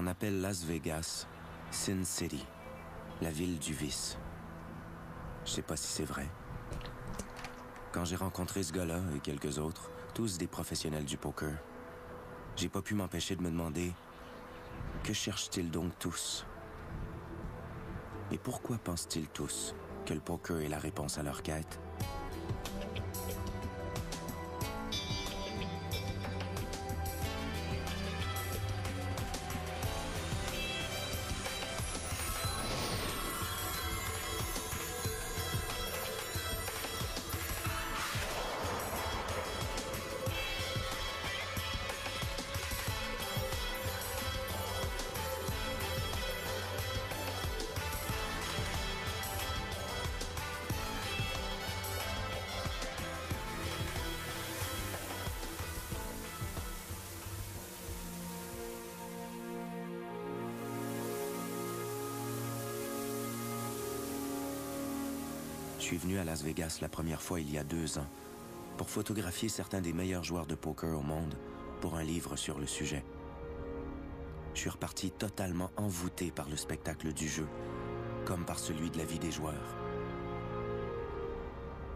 On appelle Las Vegas Sin City, la ville du vice. Je sais pas si c'est vrai. Quand j'ai rencontré ce gars-là et quelques autres, tous des professionnels du poker, j'ai pas pu m'empêcher de me demander que cherchent-ils donc tous? Et pourquoi pensent-ils tous que le poker est la réponse à leur quête? Je suis venu à Las Vegas la première fois il y a 2 ans pour photographier certains des meilleurs joueurs de poker au monde pour un livre sur le sujet. Je suis reparti totalement envoûté par le spectacle du jeu, comme par celui de la vie des joueurs.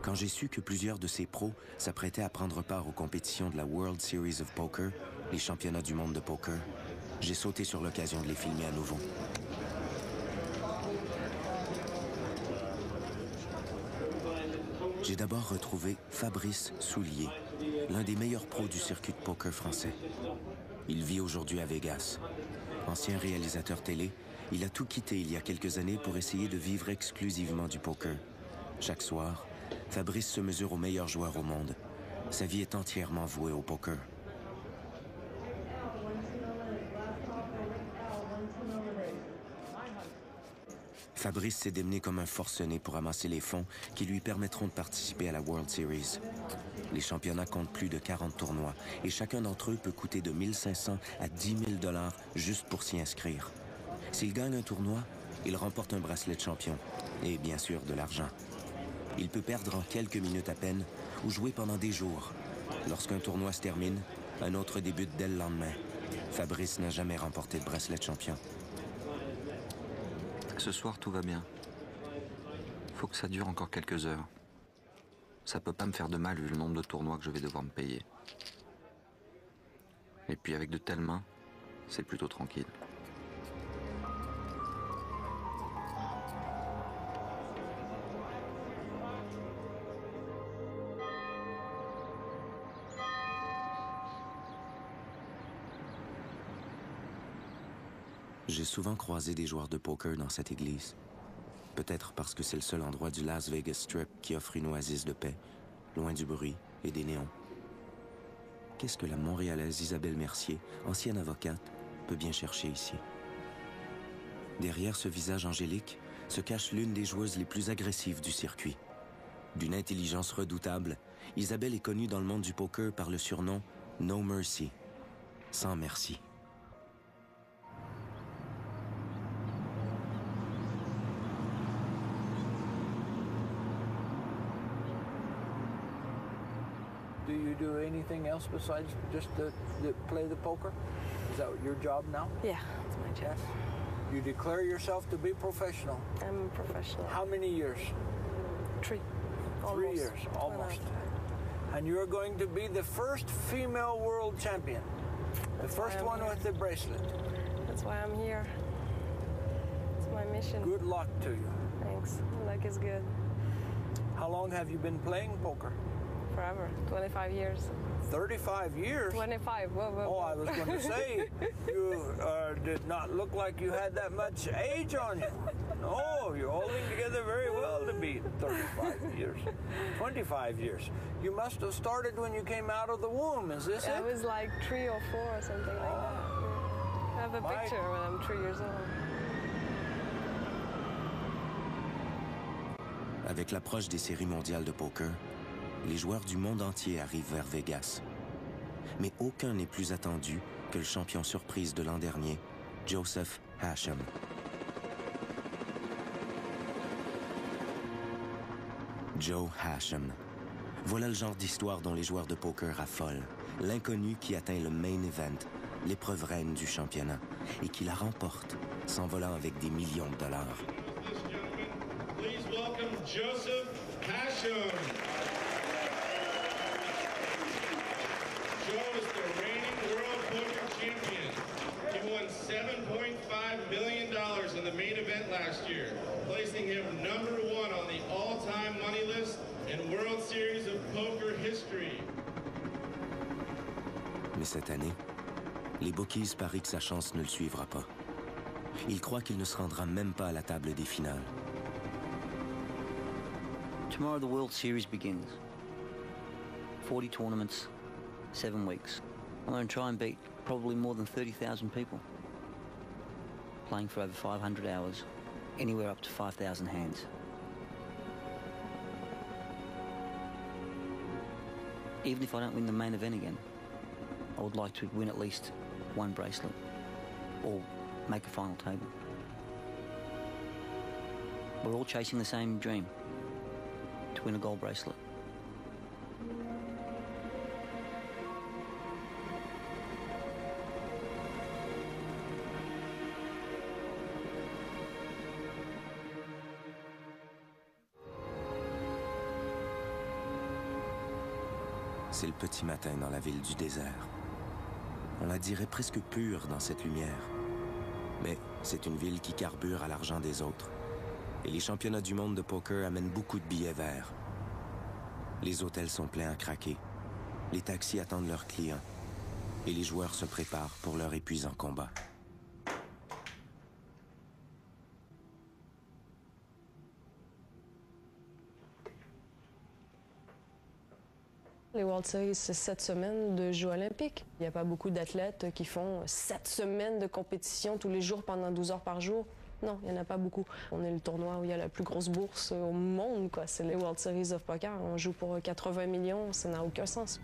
Quand j'ai su que plusieurs de ces pros s'apprêtaient à prendre part aux compétitions de la World Series of Poker, les championnats du monde de poker, j'ai sauté sur l'occasion de les filmer à nouveau. J'ai d'abord retrouvé Fabrice Soulier, l'un des meilleurs pros du circuit de poker français. Il vit aujourd'hui à Vegas. Ancien réalisateur télé, il a tout quitté il y a quelques années pour essayer de vivre exclusivement du poker. Chaque soir, Fabrice se mesure aux meilleurs joueurs au monde. Sa vie est entièrement vouée au poker. Fabrice s'est démené comme un forcené pour amasser les fonds qui lui permettront de participer à la World Series. Les championnats comptent plus de 40 tournois et chacun d'entre eux peut coûter de 1 500 à 10 000 $ juste pour s'y inscrire. S'il gagne un tournoi, il remporte un bracelet de champion et bien sûr de l'argent. Il peut perdre en quelques minutes à peine ou jouer pendant des jours. Lorsqu'un tournoi se termine, un autre débute dès le lendemain. Fabrice n'a jamais remporté de bracelet de champion. Ce soir, tout va bien. Faut que ça dure encore quelques heures. Ça peut pas me faire de mal vu le nombre de tournois que je vais devoir me payer. Et puis avec de telles mains, c'est plutôt tranquille. J'ai souvent croisé des joueurs de poker dans cette église. Peut-être parce que c'est le seul endroit du Las Vegas Strip qui offre une oasis de paix, loin du bruit et des néons. Qu'est-ce que la Montréalaise Isabelle Mercier, ancienne avocate, peut bien chercher ici? Derrière ce visage angélique se cache l'une des joueuses les plus agressives du circuit. D'une intelligence redoutable, Isabelle est connue dans le monde du poker par le surnom « No Mercy », sans merci. Do you do anything else besides just play the poker? Is that your job now? Yeah, it's my job. Yes. You declare yourself to be professional. I'm a professional. How many years? 3. 3 years, almost. And you're going to be the first female world champion. The first one with the bracelet. That's why I'm here. It's my mission. Good luck to you. Thanks. Luck is good. How long have you been playing poker? Forever. 25 years. 35 years? 25. Whoa, whoa, Oh, I was going to say, you did not look like you had that much age on you. No, you're holding together very well to be 35 years. 25 years. You must have started when you came out of the womb, is this it? I was like 3 or 4 or something like that. I have a picture when I'm 3 years old. Avec l'approche des séries mondiales de poker, les joueurs du monde entier arrivent vers Vegas. Mais aucun n'est plus attendu que le champion surprise de l'an dernier, Joseph Hasham. Joe Hasham. Voilà le genre d'histoire dont les joueurs de poker affolent. L'inconnu qui atteint le main event, l'épreuve reine du championnat, et qui la remporte, s'envolant avec des millions de dollars. Please welcome Joseph Hashem. Joe is the reigning world poker champion. He won $7.5 million in the main event last year, placing him #1 on the all-time money list in World Series of Poker history. Mais cette année, les bookies parient que sa chance ne le suivra pas. Il croit qu'il ne se rendra même pas à la table des finales. Tomorrow the World Series begins. 40 tournaments, 7 weeks. I'm going to try and beat probably more than 30,000 people. Playing for over 500 hours, anywhere up to 5,000 hands. Even if I don't win the main event again, I would like to win at least one bracelet, or make a final table. We're all chasing the same dream, to win a gold bracelet. C'est le petit matin dans la ville du désert. On la dirait presque pure dans cette lumière. Mais c'est une ville qui carbure à l'argent des autres. Et les championnats du monde de poker amènent beaucoup de billets verts. Les hôtels sont pleins à craquer. Les taxis attendent leurs clients. Et les joueurs se préparent pour leur épuisant combat. Les World Series, c'est 7 semaines de Jeux olympiques. Il n'y a pas beaucoup d'athlètes qui font 7 semaines de compétition tous les jours pendant 12 heures par jour. Non, il n'y en a pas beaucoup. On est le tournoi où il y a la plus grosse bourse au monde, quoi. C'est les World Series of Poker. On joue pour 80 millions, ça n'a aucun sens.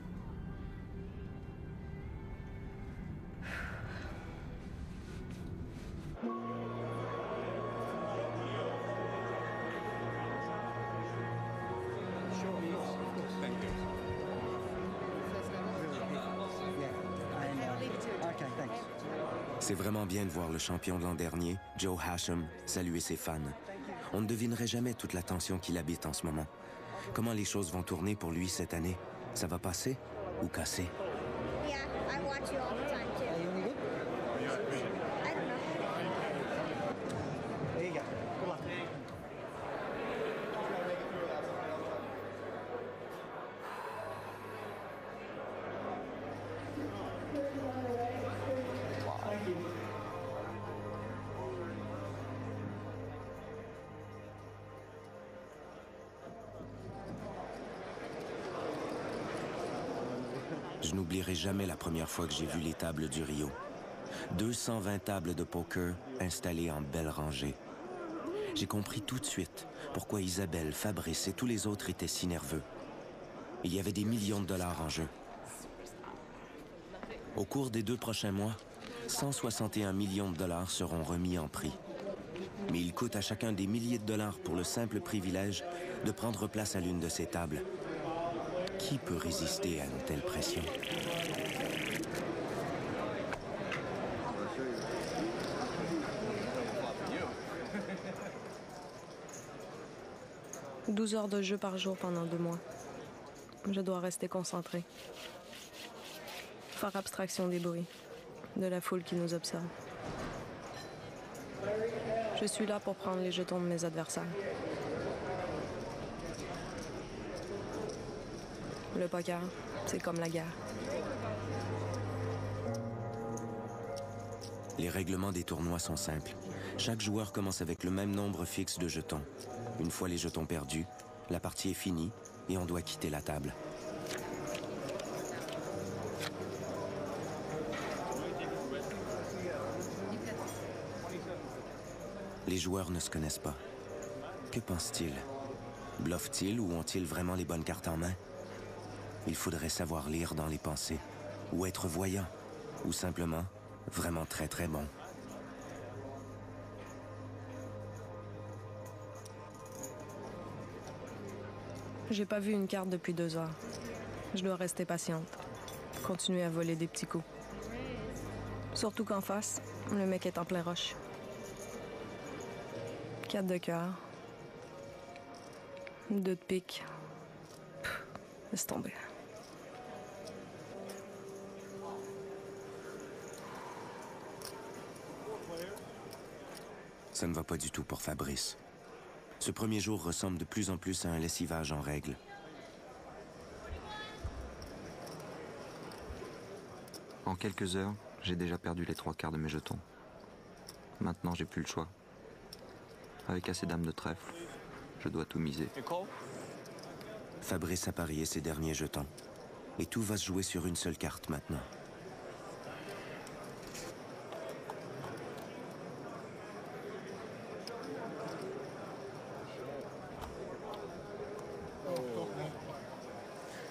C'est vraiment bien de voir le champion de l'an dernier, Joe Hashem, saluer ses fans. On ne devinerait jamais toute la tension qu'il habite en ce moment. Comment les choses vont tourner pour lui cette année? Ça va passer ou casser? Yeah, I watch you all the time too. Are you any good? I don't know. There you go. Good luck. Je n'oublierai jamais la première fois que j'ai vu les tables du Rio. 220 tables de poker installées en belle rangée. J'ai compris tout de suite pourquoi Isabelle, Fabrice et tous les autres étaient si nerveux. Il y avait des millions de dollars en jeu. Au cours des 2 prochains mois, 161 millions de dollars seront remis en prix. Mais il coûte à chacun des milliers de dollars pour le simple privilège de prendre place à l'une de ces tables. Qui peut résister à une telle pression? « 12 heures de jeu par jour pendant 2 mois. Je dois rester concentré. Faire abstraction des bruits, de la foule qui nous observe. Je suis là pour prendre les jetons de mes adversaires. Le poker, c'est comme la guerre. Les règlements des tournois sont simples. Chaque joueur commence avec le même nombre fixe de jetons. Une fois les jetons perdus, la partie est finie et on doit quitter la table. Les joueurs ne se connaissent pas. Que pensent-ils? Bluffent-ils ou ont-ils vraiment les bonnes cartes en main? Il faudrait savoir lire dans les pensées, ou être voyant, ou simplement vraiment très très bon. J'ai pas vu une carte depuis 2 heures. Je dois rester patiente. Continuer à voler des petits coups. Surtout qu'en face, le mec est en plein rush. 4 de cœur. 2 de pique. Laisse tomber. Ça ne va pas du tout pour Fabrice. Ce premier jour ressemble de plus en plus à un lessivage en règle. En quelques heures, j'ai déjà perdu les 3/4 de mes jetons. Maintenant, j'ai plus le choix. Avec assez d'âme de trèfle, je dois tout miser. Fabrice a parié ses derniers jetons. Et tout va se jouer sur une seule carte maintenant.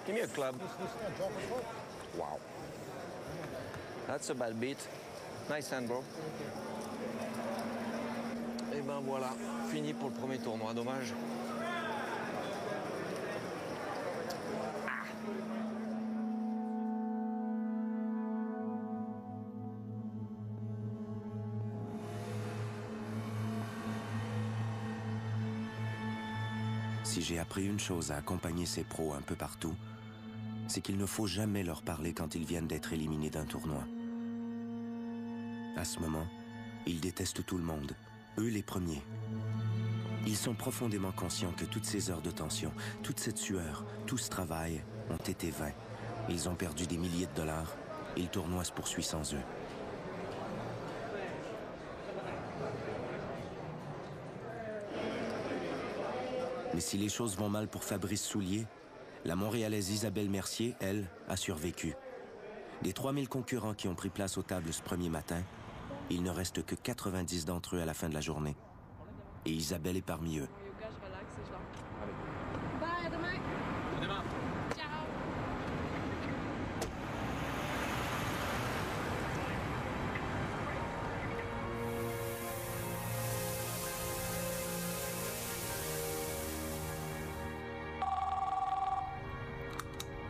Give me a club. Wow. That's a bad beat. Nice hand, bro. Et ben voilà, fini pour le premier tournoi, dommage. Si j'ai appris une chose à accompagner ces pros un peu partout, c'est qu'il ne faut jamais leur parler quand ils viennent d'être éliminés d'un tournoi. À ce moment, ils détestent tout le monde, eux les premiers. Ils sont profondément conscients que toutes ces heures de tension, toute cette sueur, tout ce travail ont été vains. Ils ont perdu des milliers de dollars et le tournoi se poursuit sans eux. Mais si les choses vont mal pour Fabrice Soulier, la Montréalaise Isabelle Mercier, elle, a survécu. Des 3000 concurrents qui ont pris place aux tables ce premier matin, il ne reste que 90 d'entre eux à la fin de la journée. Et Isabelle est parmi eux. Bye, à demain. Ciao.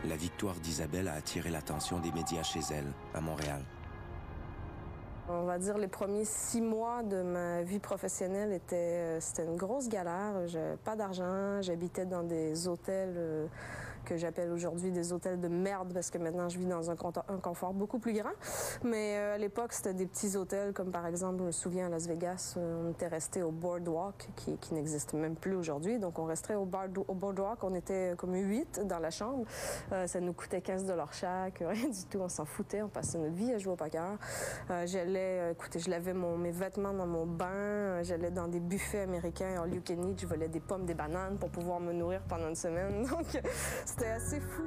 La victoire d'Isabelle a attiré l'attention des médias chez elle, à Montréal. On va dire les premiers 6 mois de ma vie professionnelle c'était une grosse galère. J'avais pas d'argent, j'habitais dans des hôtels que j'appelle aujourd'hui des hôtels de merde parce que maintenant je vis dans un confort beaucoup plus grand. Mais à l'époque, c'était des petits hôtels comme par exemple, je me souviens à Las Vegas, on était resté au Boardwalk qui n'existe même plus aujourd'hui. Donc on restait au Boardwalk, on était comme 8 dans la chambre. Ça nous coûtait 15 $ chaque, rien du tout, on s'en foutait, on passait notre vie à jouer au poker. Écoutez, je lavais mes vêtements dans mon bain, j'allais dans des buffets américains all you can eat, je volais des pommes, des bananes pour pouvoir me nourrir pendant une semaine. Donc, c'était assez fou.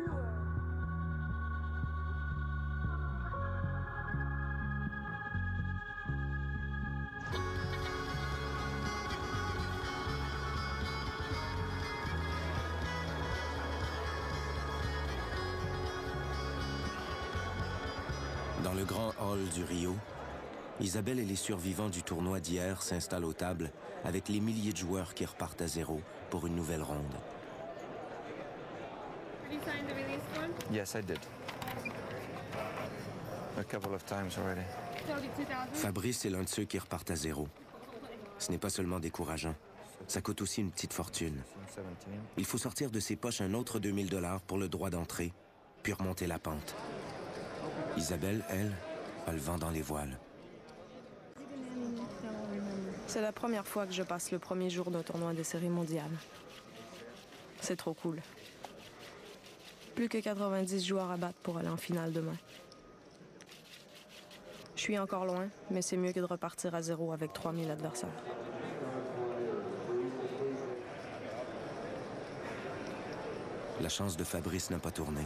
Dans le grand hall du Rio, Isabelle et les survivants du tournoi d'hier s'installent aux tables avec les milliers de joueurs qui repartent à zéro pour une nouvelle ronde. Did you sign the release one? Yes, I did. A couple of times already. So the 2000? Fabrice est l'un de ceux qui repartent à zéro. Ce n'est pas seulement décourageant, ça coûte aussi une petite fortune. Il faut sortir de ses poches un autre 2000 $ pour le droit d'entrée, puis remonter la pente. Isabelle, elle, a le vent dans les voiles. C'est la première fois que je passe le premier jour d'un tournoi des séries mondiales. C'est trop cool. Plus que 90 joueurs à battre pour aller en finale demain. Je suis encore loin, mais c'est mieux que de repartir à zéro avec 3000 adversaires. La chance de Fabrice n'a pas tourné.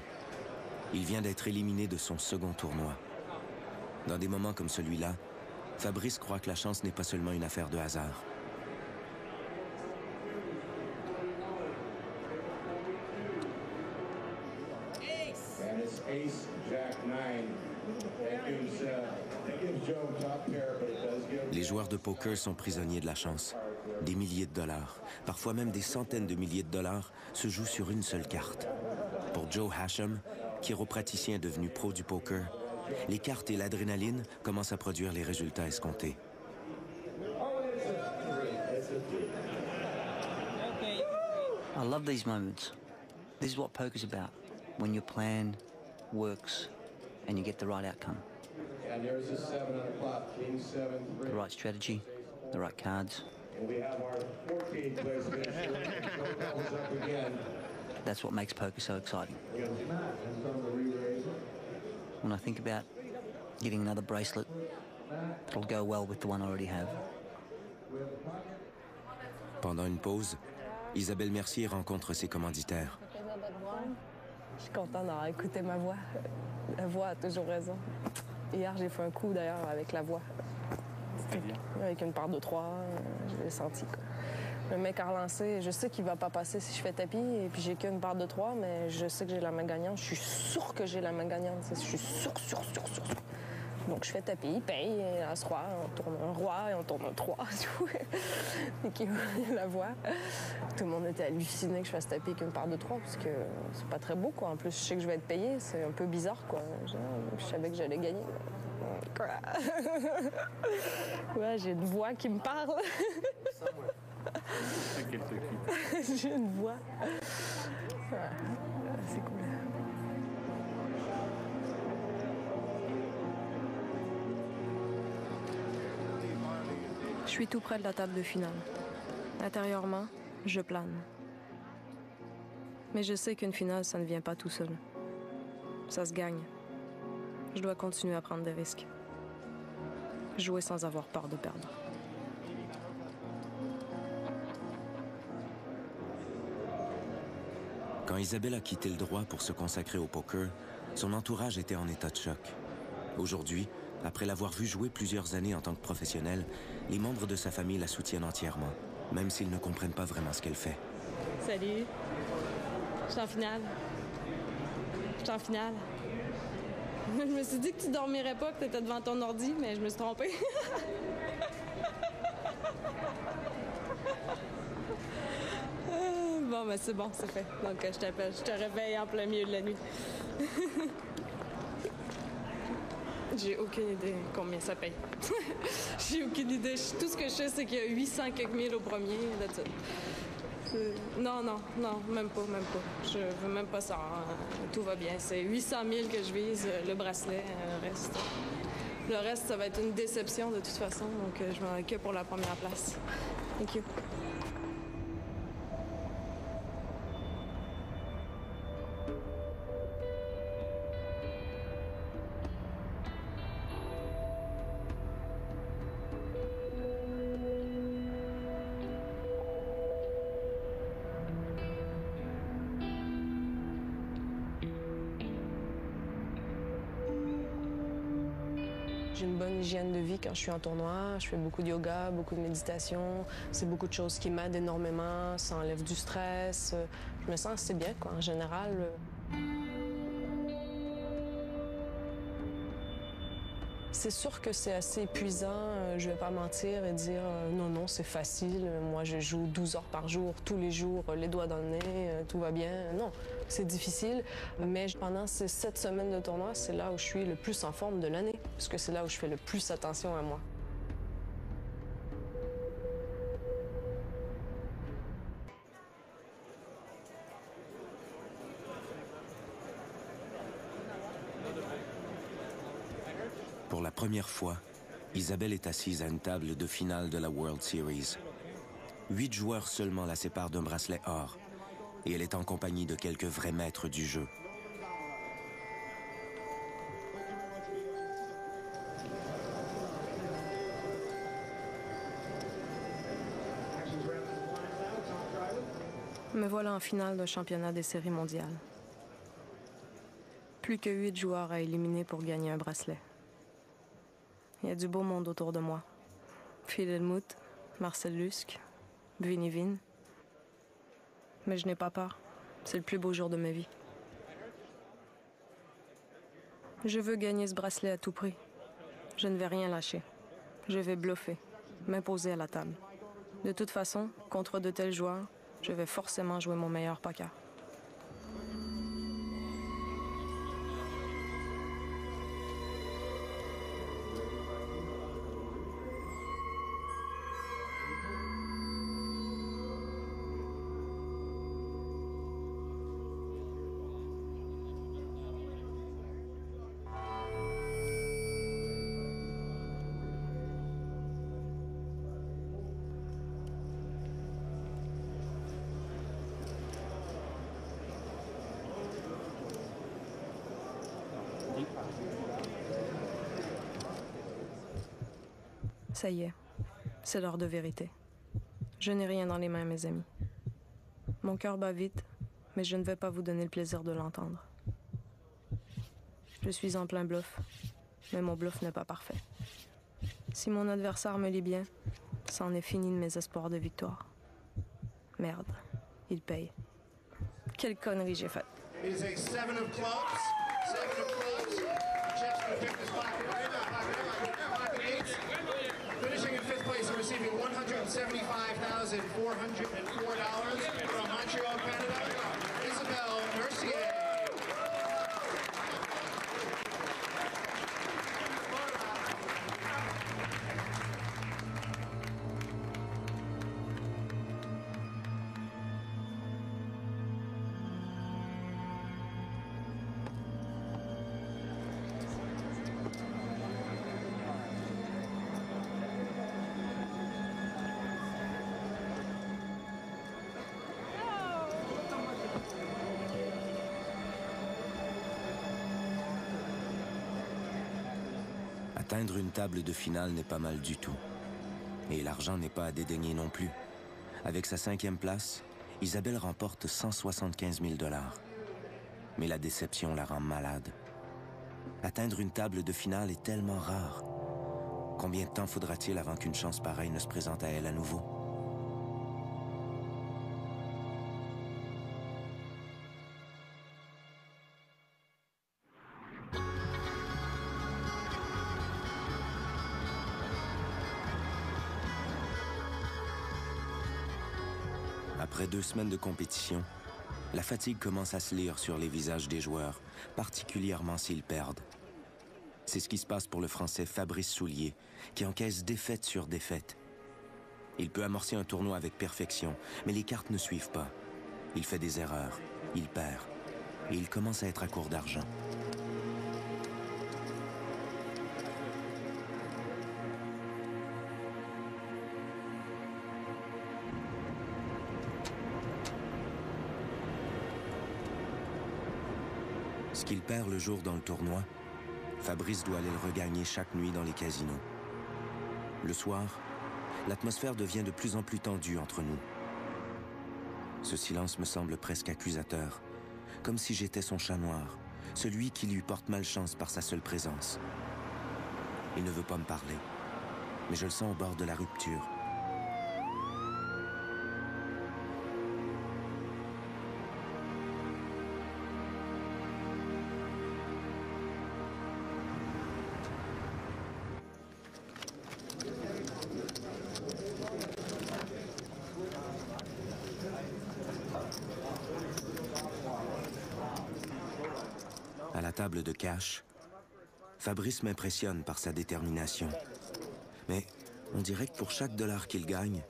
Il vient d'être éliminé de son second tournoi. Dans des moments comme celui-là, Fabrice croit que la chance n'est pas seulement une affaire de hasard. And it's ace, jack, 9. That gives Joe top pair, but it does give... Les joueurs de poker sont prisonniers de la chance. Des milliers de dollars, parfois même des centaines de milliers de dollars, se jouent sur une seule carte. Pour Joe Hasham, chiropraticien devenu pro du poker, les cartes et l'adrénaline commencent à produire les résultats escomptés. I love these moments. This is what poker's about. When your plan works and you get the right outcome. And there's a 7 on the clock, King 7, 3. The right strategy, the right cards. And we have our 14th place finisher. No doubles up again. That's what makes poker so exciting. We got Matt and some of the re-raise. When I think about getting another bracelet, it'll go well with the one I already have. Pendant une pause, Isabelle Mercier rencontre ses commanditaires. Je suis contente d'avoir écouté ma voix. La voix a toujours raison. Hier, j'ai fait un coup d'ailleurs avec la voix. Avec une part de 3, je l'ai senti. Quoi. Le mec a relancé, je sais qu'il va pas passer si je fais tapis, et puis j'ai qu'une part de 3, mais je sais que j'ai la main gagnante. Je suis sûre que j'ai la main gagnante. Je suis sûre. Donc je fais tapis, il paye, et As-Roi, on tourne un roi et on tourne un 3. Et qui la voix. Tout le monde était halluciné que je fasse tapis qu'une part de 3, parce que c'est pas très beau, quoi. En plus, je sais que je vais être payé, c'est un peu bizarre, quoi. Je savais que j'allais gagner. Ouais, j'ai une voix qui me parle. J'ai une voix. Ouais, c'est cool. Je suis tout près de la table de finale. Intérieurement, je plane. Mais je sais qu'une finale, ça ne vient pas tout seul. Ça se gagne. Je dois continuer à prendre des risques. Jouer sans avoir peur de perdre. Quand Isabelle a quitté le droit pour se consacrer au poker, son entourage était en état de choc. Aujourd'hui, après l'avoir vue jouer plusieurs années en tant que professionnelle, les membres de sa famille la soutiennent entièrement, même s'ils ne comprennent pas vraiment ce qu'elle fait. Salut. Je suis en finale. Je me suis dit que tu dormirais pas, que tu étais devant ton ordi, mais je me suis trompée. Bon, ben c'est bon, c'est fait. Donc, je t'appelle. Je te réveille en plein milieu de la nuit. J'ai aucune idée combien ça paye. J'ai aucune idée. Tout ce que je sais, c'est qu'il y a 800 quelques mille au premier. Non, même pas. Je veux même pas ça. Tout va bien. C'est 800 000 que je vise, le bracelet, le reste. Le reste, ça va être une déception de toute façon. Donc, je m'en occupe pour la première place. Thank you. J'ai une bonne hygiène de vie quand je suis en tournoi. Je fais beaucoup de yoga, beaucoup de méditation. C'est beaucoup de choses qui m'aident énormément. Ça enlève du stress. Je me sens assez bien, quoi, en général. C'est sûr que c'est assez épuisant. Je vais pas mentir et dire non, c'est facile. Moi, je joue 12 heures par jour, tous les jours, les doigts dans le nez, tout va bien. Non, c'est difficile. Mais pendant ces 7 semaines de tournoi, c'est là où je suis le plus en forme de l'année, parce que c'est là où je fais le plus attention à moi. Pour la première fois, Isabelle est assise à une table de finale de la World Series. 8 joueurs seulement la séparent d'un bracelet or, et elle est en compagnie de quelques vrais maîtres du jeu. Me voilà en finale d'un championnat des séries mondiales. Plus que 8 joueurs à éliminer pour gagner un bracelet. Il y a du beau monde autour de moi. Phil Hellmuth, Marcel Lusk, Vinny Vin. Mais je n'ai pas peur. C'est le plus beau jour de ma vie. Je veux gagner ce bracelet à tout prix. Je ne vais rien lâcher. Je vais bluffer, m'imposer à la table. De toute façon, contre de tels joueurs, je vais forcément jouer mon meilleur poker. Ça y est, c'est l'heure de vérité. Je n'ai rien dans les mains, mes amis. Mon cœur bat vite, mais je ne vais pas vous donner le plaisir de l'entendre. Je suis en plein bluff, mais mon bluff n'est pas parfait. Si mon adversaire me lit bien, c'en est fini de mes espoirs de victoire. Merde, il paye. Quelle connerie j'ai faite. He's a 7 of clubs. 7 of clubs. Chips gonna pick this pocket. Pocket eights. Finishing in 5th place and receiving $175,404 from Montreal, Canada, Isabelle Mercier. Atteindre une table de finale n'est pas mal du tout. Et l'argent n'est pas à dédaigner non plus. Avec sa 5e place, Isabelle remporte 175 000 $. Mais la déception la rend malade. Atteindre une table de finale est tellement rare. Combien de temps faudra-t-il avant qu'une chance pareille ne se présente à elle à nouveau? Après 2 semaines de compétition, la fatigue commence à se lire sur les visages des joueurs, particulièrement s'ils perdent. C'est ce qui se passe pour le Français Fabrice Soulier, qui encaisse défaite sur défaite. Il peut amorcer un tournoi avec perfection, mais les cartes ne suivent pas. Il fait des erreurs, il perd, et il commence à être à court d'argent. Ce qu'il perd le jour dans le tournoi, Fabrice doit aller le regagner chaque nuit dans les casinos. Le soir, l'atmosphère devient de plus en plus tendue entre nous. Ce silence me semble presque accusateur, comme si j'étais son chat noir, celui qui lui porte malchance par sa seule présence. Il ne veut pas me parler, mais je le sens au bord de la rupture. À la table de cash, Fabrice m'impressionne par sa détermination. Mais on dirait que pour chaque dollar qu'il gagne,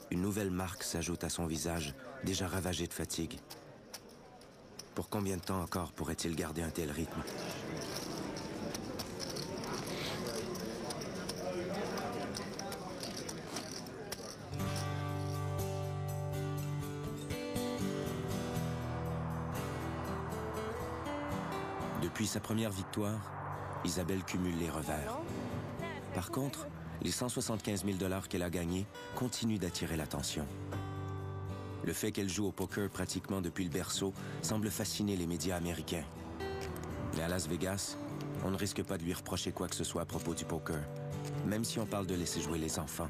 une nouvelle marque s'ajoute à son visage, déjà ravagé de fatigue. Pour combien de temps encore pourrait-il garder un tel rythme? Depuis sa première victoire, Isabelle cumule les revers. Par contre, les 175 000 $ qu'elle a gagnés continuent d'attirer l'attention. Le fait qu'elle joue au poker pratiquement depuis le berceau semble fasciner les médias américains. Mais à Las Vegas, on ne risque pas de lui reprocher quoi que ce soit à propos du poker, même si on parle de laisser jouer les enfants.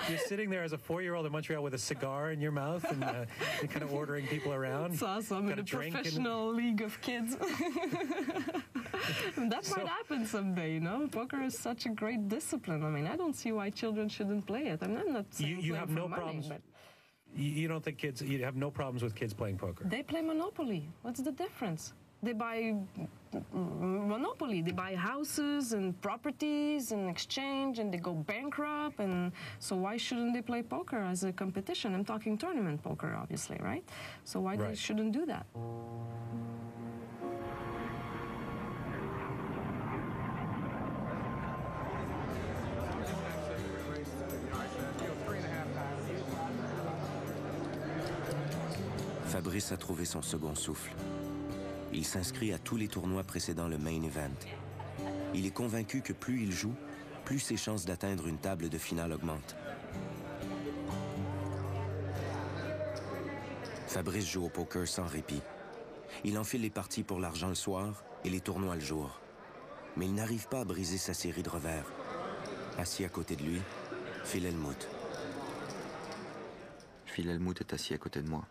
You're sitting there as a 4-year-old in Montreal with a cigar in your mouth and you're kind of ordering people around. It's awesome. In a professional league of kids. That might happen someday, you know? Poker is such a great discipline. I mean, I don't see why children shouldn't play it. I mean, I'm not saying you have no money, problems. but You don't think you have no problems with kids playing poker? they play Monopoly. What's the difference? They buy Monopoly. They buy houses and properties in exchange, and they go bankrupt. And so why shouldn't they play poker as a competition? I'm talking tournament poker, obviously, right? So why they shouldn't do that? Fabrice a trouvé son second souffle. Il s'inscrit à tous les tournois précédant le main event. Il est convaincu que plus il joue, plus ses chances d'atteindre une table de finale augmentent. Fabrice joue au poker sans répit. Il enfile les parties pour l'argent le soir et les tournois le jour. Mais il n'arrive pas à briser sa série de revers. Assis à côté de lui, Phil Hellmuth. Phil Hellmuth est assis à côté de moi.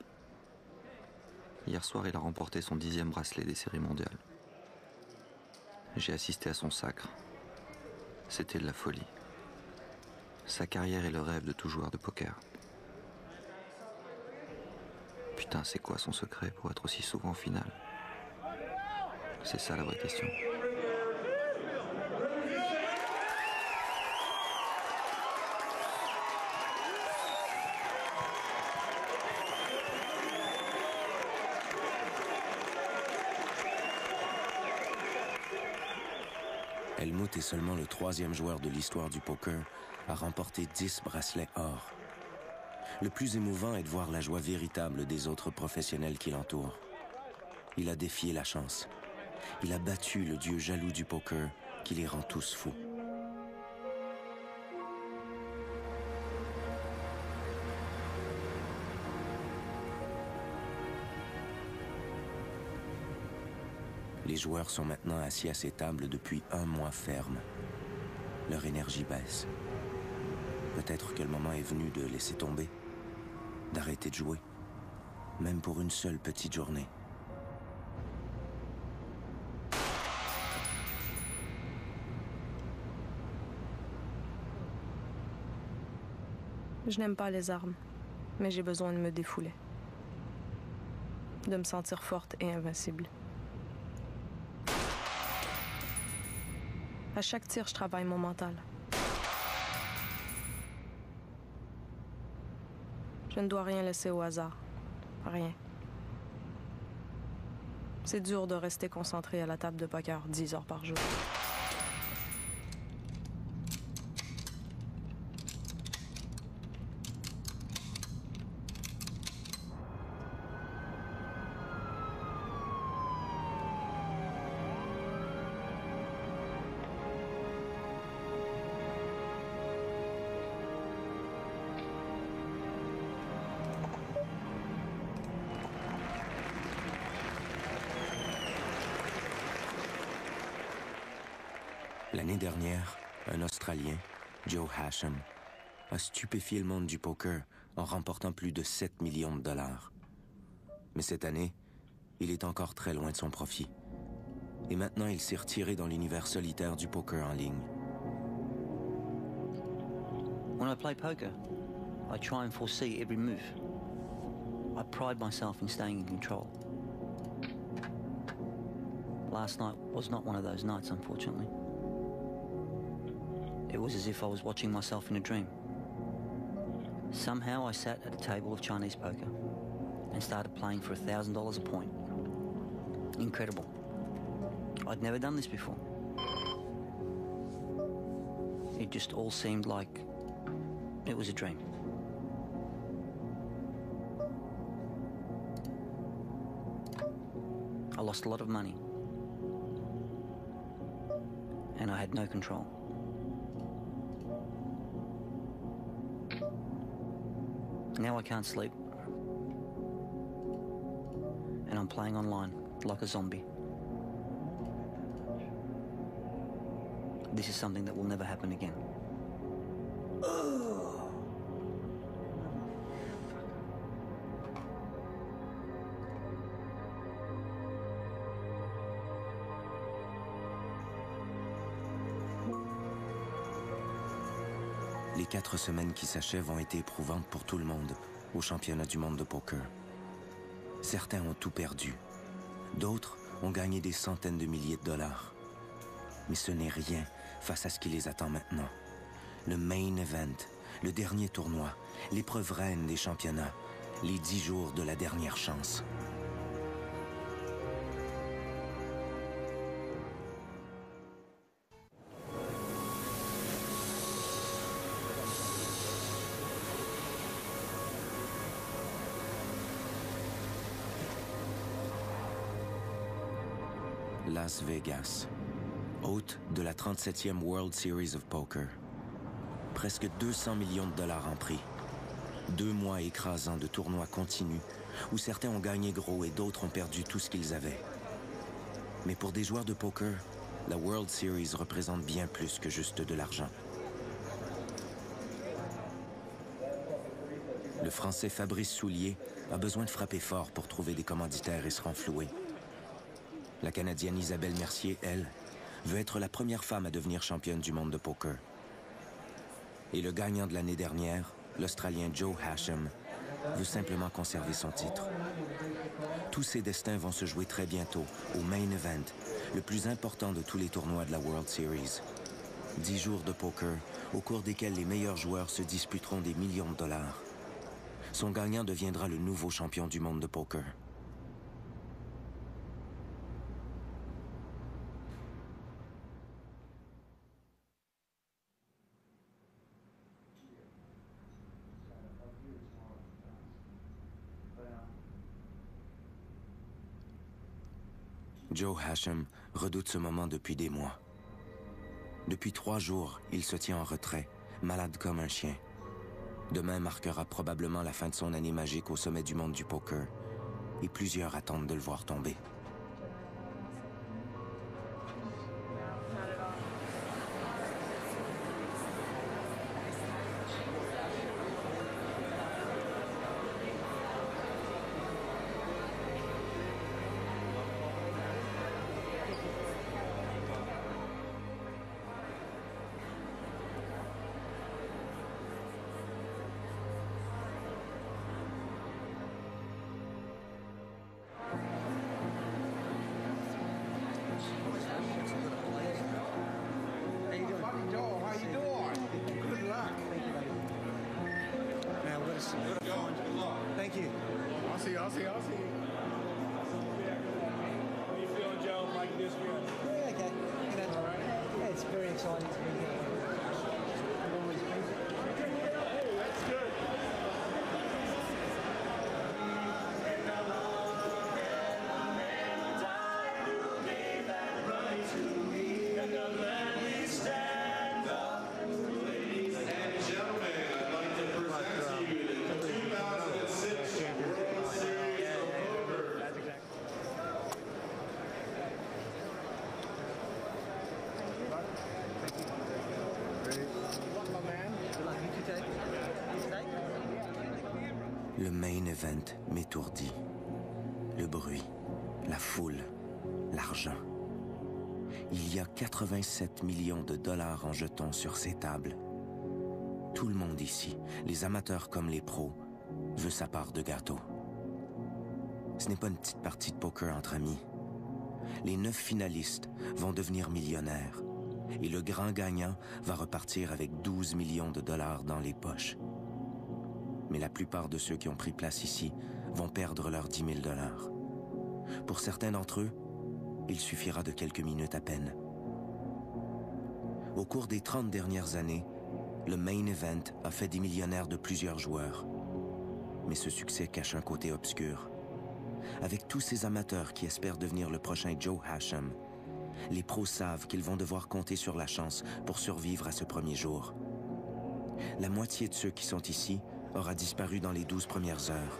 Hier soir, il a remporté son 10e bracelet des séries mondiales. J'ai assisté à son sacre. C'était de la folie. Sa carrière est le rêve de tout joueur de poker. Putain, c'est quoi son secret pour être aussi souvent en finale? C'est ça la vraie question. Hellmuth est seulement le 3e joueur de l'histoire du poker à remporter 10 bracelets or. Le plus émouvant est de voir la joie véritable des autres professionnels qui l'entourent. Il a défié la chance. Il a battu le dieu jaloux du poker qui les rend tous fous. Les joueurs sont maintenant assis à ces tables depuis un mois ferme. Leur énergie baisse. Peut-être que le moment est venu de laisser tomber, d'arrêter de jouer, même pour une seule petite journée. Je n'aime pas les armes, mais j'ai besoin de me défouler. De me sentir forte et invincible. À chaque tir, je travaille mon mental. Je ne dois rien laisser au hasard. Rien. C'est dur de rester concentré à la table de poker 10 heures par jour. L'année dernière, un Australien, Joe Hasham, a stupéfié le monde du poker en remportant plus de 7 millions de dollars. Mais cette année, il est encore très loin de son profit. Et maintenant, il s'est retiré dans l'univers solitaire du poker en ligne. When I play poker, I try and foresee every move. I pride myself in staying in control. Last night was not one of those nights, unfortunately. It was as if I was watching myself in a dream. Somehow I sat at a table of Chinese poker and started playing for $1,000 a point. Incredible. I'd never done this before. It just all seemed like it was a dream. I lost a lot of money. And I had no control. Now I can't sleep. And I'm playing online like a zombie. This is something that will never happen again. Les 4 semaines qui s'achèvent ont été éprouvantes pour tout le monde au championnat du monde de poker. Certains ont tout perdu. D'autres ont gagné des centaines de milliers de dollars. Mais ce n'est rien face à ce qui les attend maintenant. Le main event, le dernier tournoi, l'épreuve reine des championnats, les 10 jours de la dernière chance. Las Vegas, hôte de la 37e World Series of Poker. Presque 200 millions de dollars en prix. 2 mois écrasants de tournois continus où certains ont gagné gros et d'autres ont perdu tout ce qu'ils avaient. Mais pour des joueurs de poker, la World Series représente bien plus que juste de l'argent. Le Français Fabrice Soulier a besoin de frapper fort pour trouver des commanditaires et se renflouer. La Canadienne Isabelle Mercier, elle, veut être la première femme à devenir championne du monde de poker. Et le gagnant de l'année dernière, l'Australien Joe Hasham, veut simplement conserver son titre. Tous ces destins vont se jouer très bientôt au Main Event, le plus important de tous les tournois de la World Series. 10 jours de poker, au cours desquels les meilleurs joueurs se disputeront des millions de dollars. Son gagnant deviendra le nouveau champion du monde de poker. Joe Hasham redoute ce moment depuis des mois. Depuis 3 jours, il se tient en retrait, malade comme un chien. Demain marquera probablement la fin de son année magique au sommet du monde du poker, et plusieurs attendent de le voir tomber. Thank you. I'll see you. How you feeling, Joe? Like this year? Yeah, okay. You know, all right. Yeah, it's very exciting to be here. That's good. Le main event m'étourdit. Le bruit, la foule, l'argent. Il y a 87 millions de dollars en jetons sur ces tables. Tout le monde ici, les amateurs comme les pros, veut sa part de gâteau. Ce n'est pas une petite partie de poker entre amis. Les 9 finalistes vont devenir millionnaires et le grand gagnant va repartir avec 12 millions de dollars dans les poches. Mais la plupart de ceux qui ont pris place ici vont perdre leurs 10 000 dollars. Pour certains d'entre eux, il suffira de quelques minutes à peine. Au cours des 30 dernières années, le Main Event a fait des millionnaires de plusieurs joueurs. Mais ce succès cache un côté obscur. Avec tous ces amateurs qui espèrent devenir le prochain Joe Hasham, les pros savent qu'ils vont devoir compter sur la chance pour survivre à ce premier jour. La moitié de ceux qui sont ici aura disparu dans les 12 premières heures.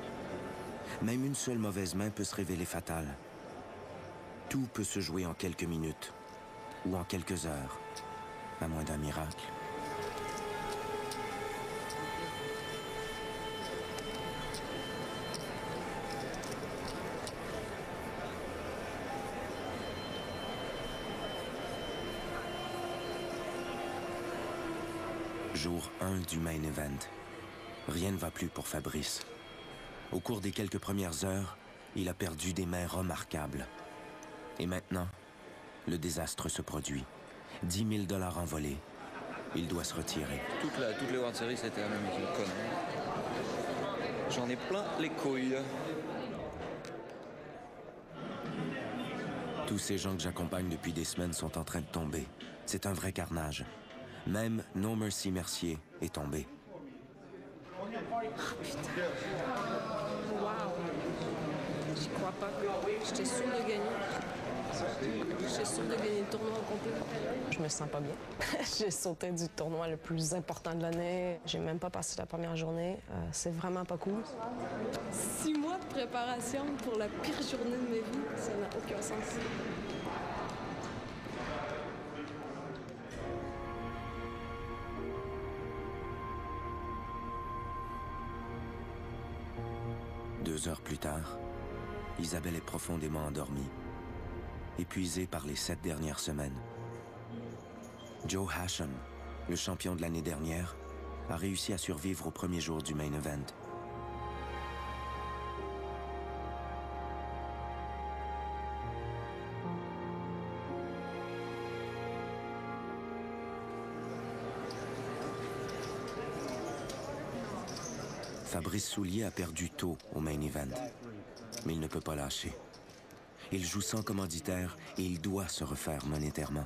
Même une seule mauvaise main peut se révéler fatale. Tout peut se jouer en quelques minutes ou en quelques heures, à moins d'un miracle. Jour 1 du Main Event. Rien ne va plus pour Fabrice. Au cours des quelques premières heures, il a perdu des mains remarquables. Et maintenant, le désastre se produit. 10 000 dollars envolés. Il doit se retirer. Toutes les World Series, c'était la même conne. J'en ai plein les couilles. Tous ces gens que j'accompagne depuis des semaines sont en train de tomber. C'est un vrai carnage. Même No Mercy Mercier est tombé. Oh, putain. Wow. J'y crois pas. J'étais sûre de gagner. J'ai sûr de gagner le tournoi au complet. Je me sens pas bien. J'ai sauté du tournoi le plus important de l'année. J'ai même pas passé la première journée. C'est vraiment pas cool. 6 mois de préparation pour la pire journée de ma vie, ça n'a aucun sens. Deux heures plus tard, Isabelle est profondément endormie, épuisée par les 7 dernières semaines. Joe Hasham, le champion de l'année dernière, a réussi à survivre au premier jour du main event. Fabrice Soulier a perdu tôt au main event, mais il ne peut pas lâcher. Il joue sans commanditaire et il doit se refaire monétairement.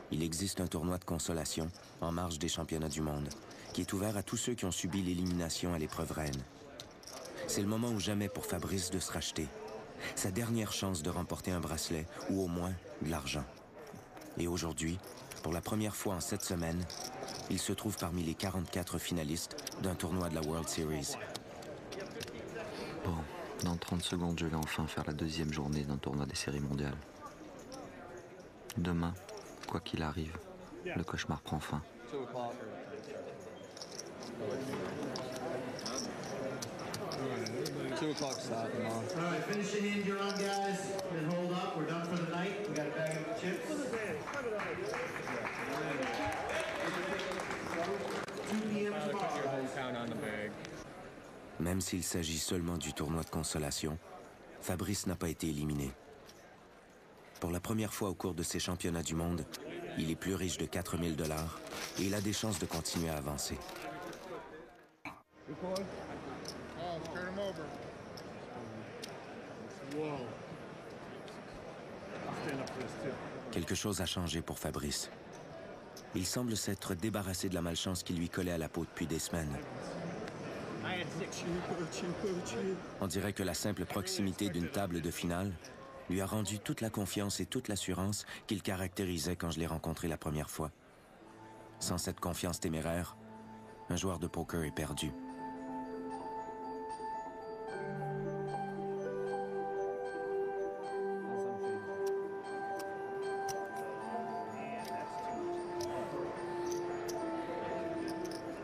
Il existe un tournoi de consolation en marge des championnats du monde qui est ouvert à tous ceux qui ont subi l'élimination à l'épreuve reine. C'est le moment ou jamais pour Fabrice de se racheter. Sa dernière chance de remporter un bracelet ou au moins de l'argent. Et aujourd'hui, pour la première fois en 7 semaines, il se trouve parmi les 44 finalistes d'un tournoi de la World Series. Bon, dans 30 secondes, je vais enfin faire la 2e journée d'un tournoi des séries mondiales. Demain, quoi qu'il arrive, le cauchemar prend fin. All right, finishing in, you're on, guys. Then hold up. We're done for the night. We got a bag of chips. 2 p.m. tomorrow. Même s'il s'agit seulement du tournoi de consolation, Fabrice n'a pas été éliminé. Pour la première fois au cours de ces championnats du monde, il est plus riche de 4 000 $ et il a des chances de continuer à avancer. Quelque chose a changé pour Fabrice. Il semble s'être débarrassé de la malchance qui lui collait à la peau depuis des semaines. On dirait que la simple proximité d'une table de finale lui a rendu toute la confiance et toute l'assurance qu'il caractérisait quand je l'ai rencontré la première fois. Sans cette confiance téméraire, un joueur de poker est perdu.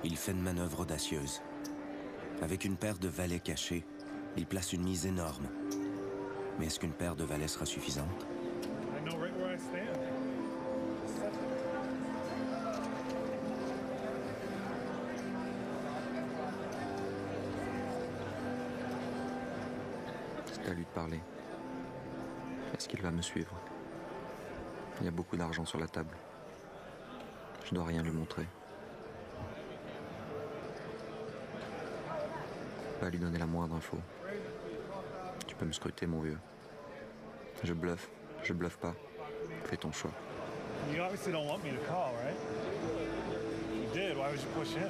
Il fait une manœuvre audacieuse. Avec une paire de valets cachés, il place une mise énorme. Mais est-ce qu'une paire de valets sera suffisante? C'est à lui de parler. Est-ce qu'il va me suivre? Il y a beaucoup d'argent sur la table. Je dois rien lui montrer. Pas lui donner la moindre info. Tu peux me scruter, mon vieux. Je bluffe pas. Fais ton choix. You obviously don't want me to call, right? You did. Why would you push him?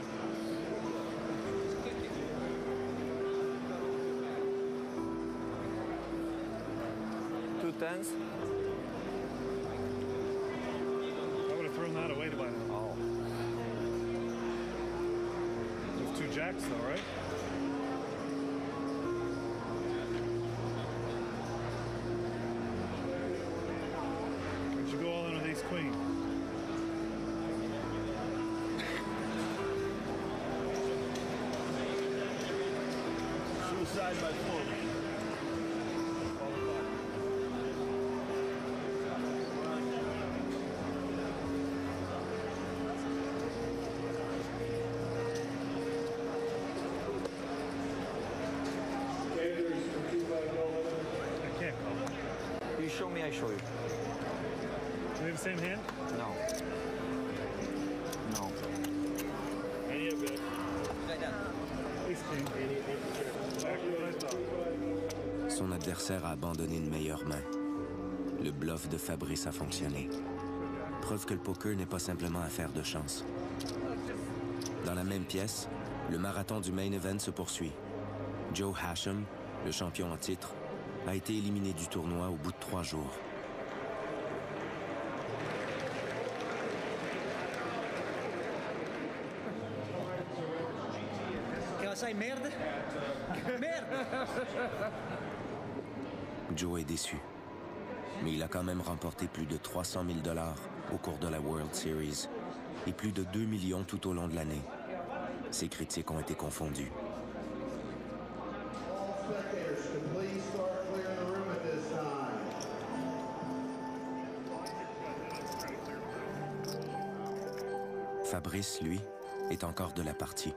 Two tens. I would have thrown that away by now. Oh. There's 2 jacks, though, right? Why'd you go all in with ace queen? Suicide by 4. I can't call. You show me, I show you. Do we have the same hand? No. No. Any of it. Ace king. Exactly what I thought. Son adversaire a abandonné une meilleure main. Le bluff de Fabrice a fonctionné. Preuve que le poker n'est pas simplement affaire de chance. Dans la même pièce, le marathon du main event se poursuit. Joe Hasham, le champion en titre, a été éliminé du tournoi au bout de 3 jours. Merde. Merde. Joe est déçu. Mais il a quand même remporté plus de 300 000 $ au cours de la World Series et plus de 2 millions tout au long de l'année. Ses critiques ont été confondues. Fabrice, lui, est encore de la partie.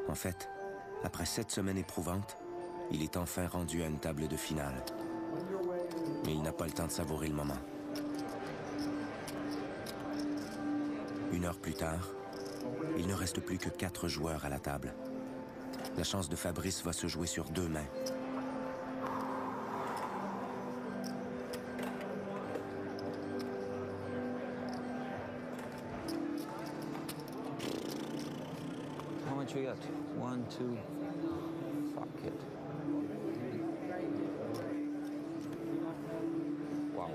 En fait, après 7 semaines éprouvantes, il est enfin rendu à une table de finale. Mais il n'a pas le temps de savourer le moment. 1 heure plus tard, il ne reste plus que 4 joueurs à la table. La chance de Fabrice va se jouer sur 2 mains. How much we got? 1, 2. Fuck it. Wow.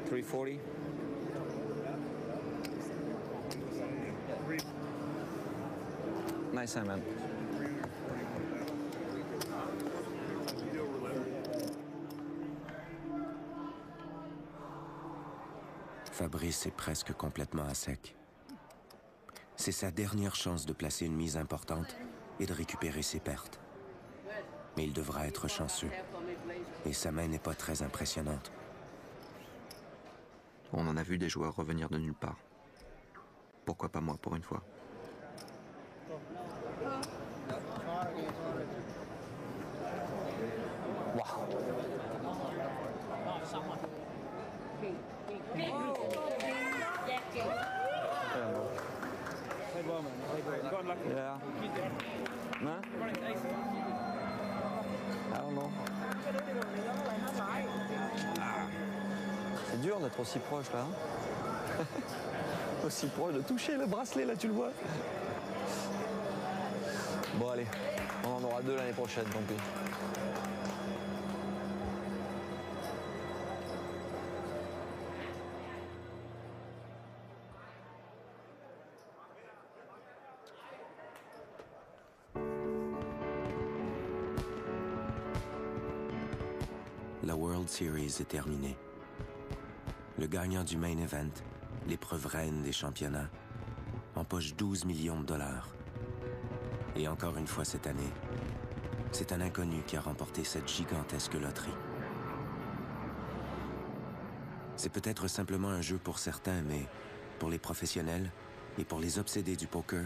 340. Nice hand, man. Fabrice est presque complètement à sec. C'est sa dernière chance de placer une mise importante et de récupérer ses pertes. Mais il devra être chanceux. Et sa main n'est pas très impressionnante. On en a vu des joueurs revenir de nulle part. Pourquoi pas moi pour une fois? Yeah. Huh? I don't know. C'est dur d'être aussi proche là. Hein. Aussi proche de toucher le bracelet là, tu le vois. Bon allez, on en aura 2 l'année prochaine, tant pis. La World Series est terminée. Le gagnant du main event, l'épreuve reine des championnats, empoche 12 millions de $. Et encore une fois cette année, c'est un inconnu qui a remporté cette gigantesque loterie. C'est peut-être simplement un jeu pour certains, mais pour les professionnels et pour les obsédés du poker,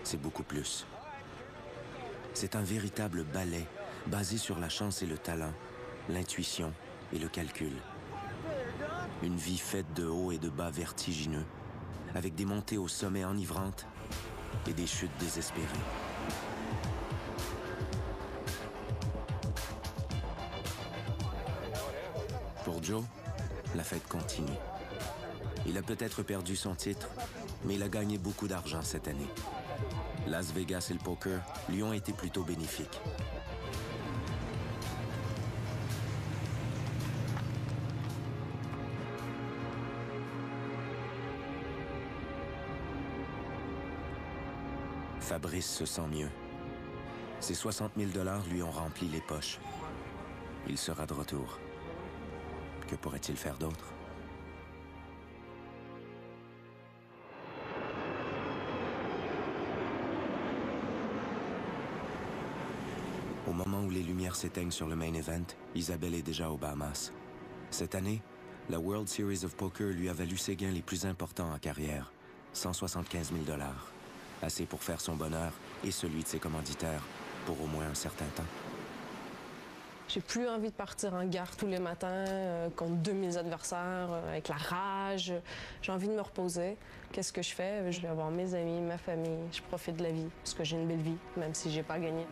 c'est beaucoup plus. C'est un véritable ballet basé sur la chance et le talent, l'intuition et le calcul. Une vie faite de hauts et de bas vertigineux, avec des montées au sommet enivrantes et des chutes désespérées. Pour Joe, la fête continue. Il a peut-être perdu son titre, mais il a gagné beaucoup d'argent cette année. Las Vegas et le poker lui ont été plutôt bénéfiques. Fabrice se sent mieux. Ses 60 000 $ lui ont rempli les poches. Il sera de retour. Que pourrait-il faire d'autre? Au moment où les lumières s'éteignent sur le main event, Isabelle est déjà aux Bahamas. Cette année, la World Series of Poker lui a valu ses gains les plus importants en carrière, 175 000 $. Assez pour faire son bonheur et celui de ses commanditaires pour au moins un certain temps. J'ai plus envie de partir en guerre tous les matins contre 2000 adversaires, avec la rage. J'ai envie de me reposer. Qu'est-ce que je fais? Je vais avoir mes amis, ma famille. Je profite de la vie parce que j'ai une belle vie, même si j'ai pas gagné.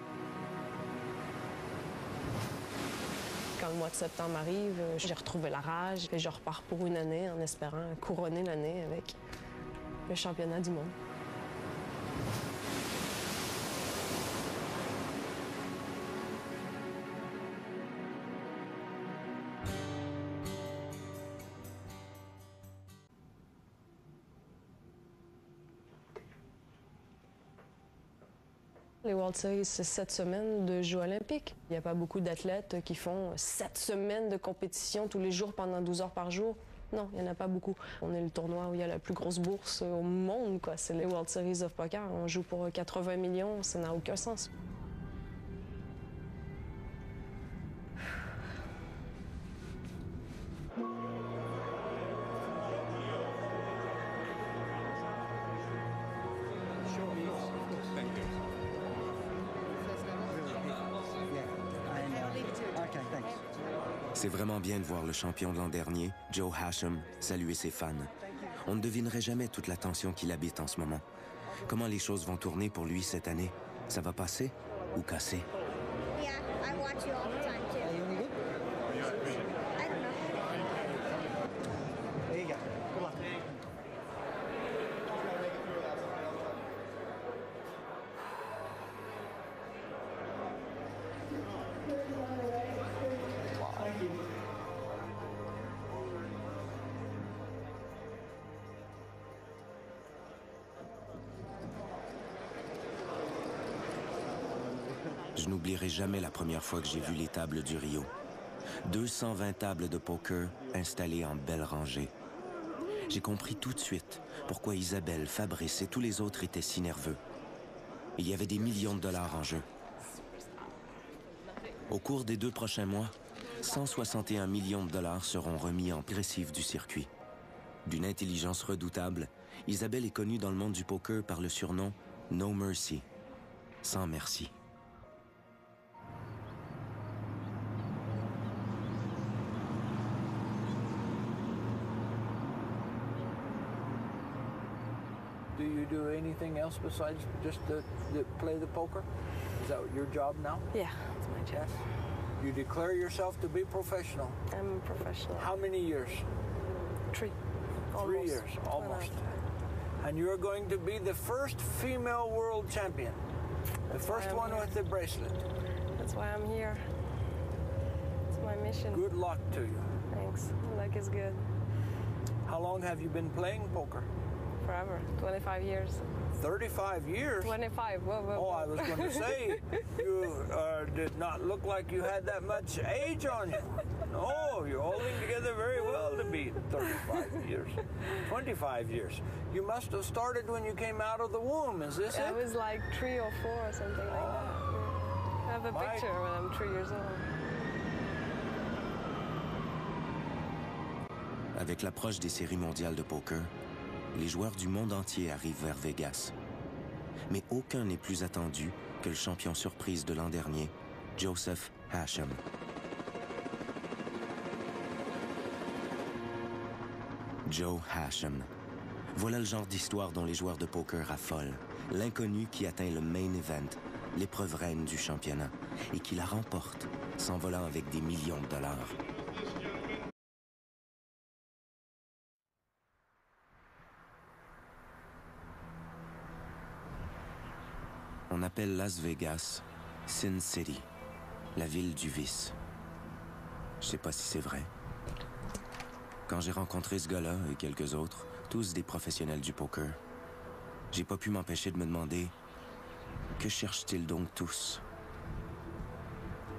Quand le mois de septembre arrive, j'ai retrouvé la rage et je repars pour une année en espérant couronner l'année avec le championnat du monde. Les World Series, c'est 7 semaines de Jeux olympiques. Il n'y a pas beaucoup d'athlètes qui font 7 semaines de compétition tous les jours pendant 12 heures par jour. Non, il n'y en a pas beaucoup. On est le tournoi où il y a la plus grosse bourse au monde, quoi. C'est les World Series of Poker. On joue pour 80 millions, ça n'a aucun sens. C'est vraiment bien de voir le champion de l'an dernier, Joe Hashem, saluer ses fans. On ne devinerait jamais toute la tension qu'il habite en ce moment. Comment les choses vont tourner pour lui cette année? Ça va passer ou casser? Yeah, I watch you all the time too. Are you any good? I don't know. There you go. Good luck. Je n'oublierai jamais la première fois que j'ai vu les tables du Rio. 220 tables de poker installées en belle rangée. J'ai compris tout de suite pourquoi Isabelle, Fabrice et tous les autres étaient si nerveux. Il y avait des millions de dollars en jeu. Au cours des 2 prochains mois, 161 millions de dollars seront remis en progressif du circuit. D'une intelligence redoutable, Isabelle est connue dans le monde du poker par le surnom No Mercy, sans merci. Do you do anything else besides just play the poker? Is that your job now? Yeah, it's my job. Yes. You declare yourself to be professional. I'm a professional. How many years? 3. 3 years, almost. And you're going to be the first female world champion. The first one with the bracelet. That's why I'm here. It's my mission. Good luck to you. Thanks. Luck is good. How long have you been playing poker? Forever. 25 years. 35 years? 25. Whoa, whoa, Oh, I was going to say, you did not look like you had that much age on you. No, you're holding together very well to be 35 years. 25 years. You must have started when you came out of the womb, is this it? I was like 3 or 4 or something like that. I have a picture when I'm 3 years old. Avec l'approche des séries mondiales de poker, les joueurs du monde entier arrivent vers Vegas. Mais aucun n'est plus attendu que le champion surprise de l'an dernier, Joseph Hashem. Joe Hashem. Voilà le genre d'histoire dont les joueurs de poker affolent. L'inconnu qui atteint le main event, l'épreuve reine du championnat, et qui la remporte, s'envolant avec des millions de dollars. On appelle Las Vegas Sin City, la ville du vice. Je sais pas si c'est vrai. Quand j'ai rencontré ce gars-là et quelques autres, tous des professionnels du poker, j'ai pas pu m'empêcher de me demander que cherchent-ils donc tous?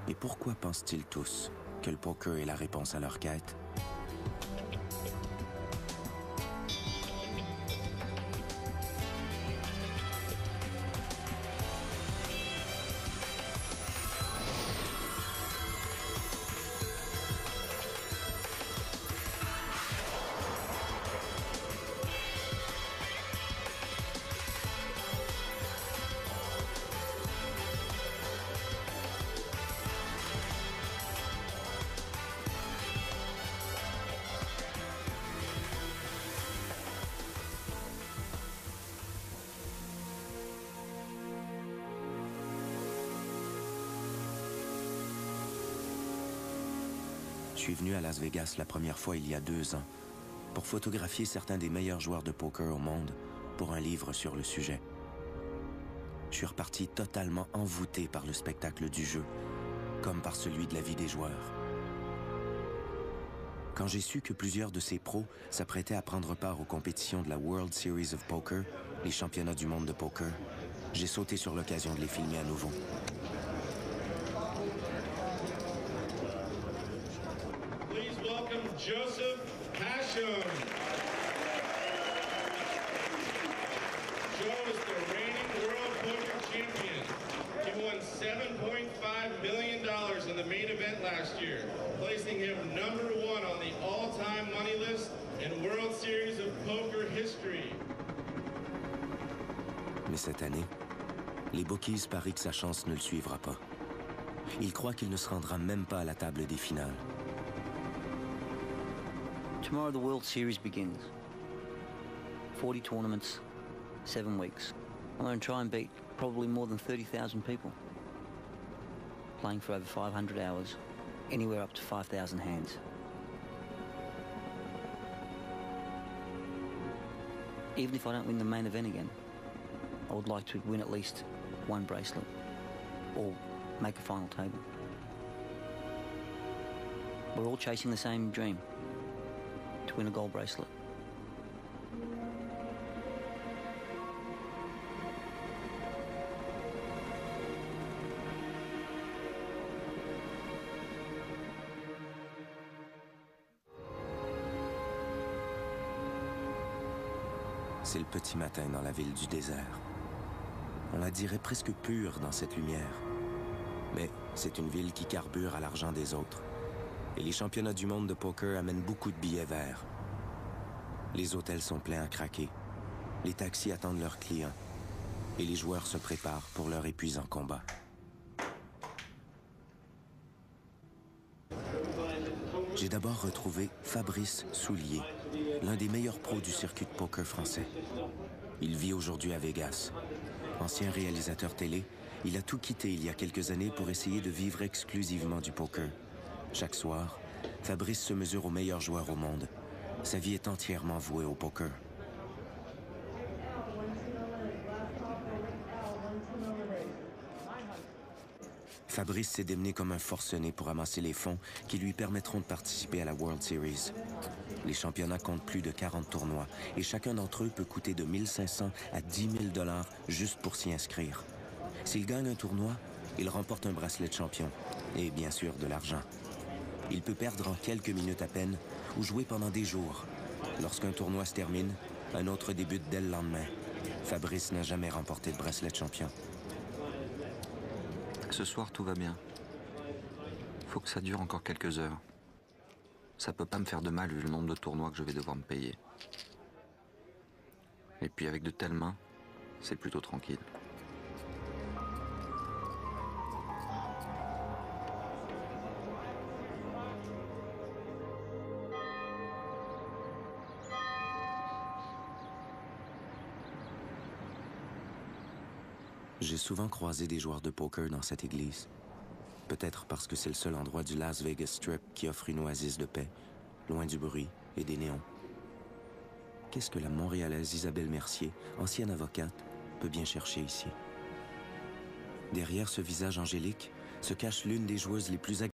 Et pourquoi pensent-ils tous que le poker est la réponse à leur quête? Je suis venu à Las Vegas la première fois il y a 2 ans pour photographier certains des meilleurs joueurs de poker au monde pour un livre sur le sujet. Je suis reparti totalement envoûté par le spectacle du jeu, comme par celui de la vie des joueurs. Quand j'ai su que plusieurs de ces pros s'apprêtaient à prendre part aux compétitions de la World Series of Poker, les championnats du monde de poker, J'ai sauté sur l'occasion de les filmer à nouveau. Please welcome Joseph Hasham. Joe is the reigning world poker champion. He won $7.5 million in the main event last year, placing him #1 on the all-time money list in World Series of Poker history. Mais cette année, les bookies parient que sa chance ne le suivra pas. Ils croient qu'il ne se rendra même pas à la table des finales. Tomorrow the World Series begins. 40 tournaments, 7 weeks. I'm going to try and beat probably more than 30,000 people. Playing for over 500 hours, anywhere up to 5,000 hands. Even if I don't win the main event again, I would like to win at least one bracelet or make a final table. We're all chasing the same dream, to win a gold bracelet. C'est le petit matin dans la ville du désert. On la dirait presque pure dans cette lumière. Mais c'est une ville qui carbure à l'argent des autres. Et les championnats du monde de poker amènent beaucoup de billets verts. Les hôtels sont pleins à craquer. Les taxis attendent leurs clients. Et les joueurs se préparent pour leur épuisant combat. J'ai d'abord retrouvé Fabrice Soulier, l'un des meilleurs pros du circuit de poker français. Il vit aujourd'hui à Vegas. Ancien réalisateur télé, il a tout quitté il y a quelques années pour essayer de vivre exclusivement du poker. Chaque soir, Fabrice se mesure aux meilleurs joueurs au monde. Sa vie est entièrement vouée au poker. Fabrice s'est démené comme un forcené pour amasser les fonds qui lui permettront de participer à la World Series. Les championnats comptent plus de 40 tournois et chacun d'entre eux peut coûter de 1 500 à 10 000 $ juste pour s'y inscrire. S'il gagne un tournoi, il remporte un bracelet de champion et bien sûr de l'argent. Il peut perdre en quelques minutes à peine ou jouer pendant des jours. Lorsqu'un tournoi se termine, un autre débute dès le lendemain. Fabrice n'a jamais remporté de bracelet de champion. Ce soir, tout va bien. Faut que ça dure encore quelques heures. Ça peut pas me faire de mal vu le nombre de tournois que je vais devoir me payer. Et puis avec de telles mains, c'est plutôt tranquille. J'ai souvent croisé des joueurs de poker dans cette église. Peut-être parce que c'est le seul endroit du Las Vegas Strip qui offre une oasis de paix, loin du bruit et des néons. Qu'est-ce que la Montréalaise Isabelle Mercier, ancienne avocate, peut bien chercher ici? Derrière ce visage angélique se cache l'une des joueuses les plus agréables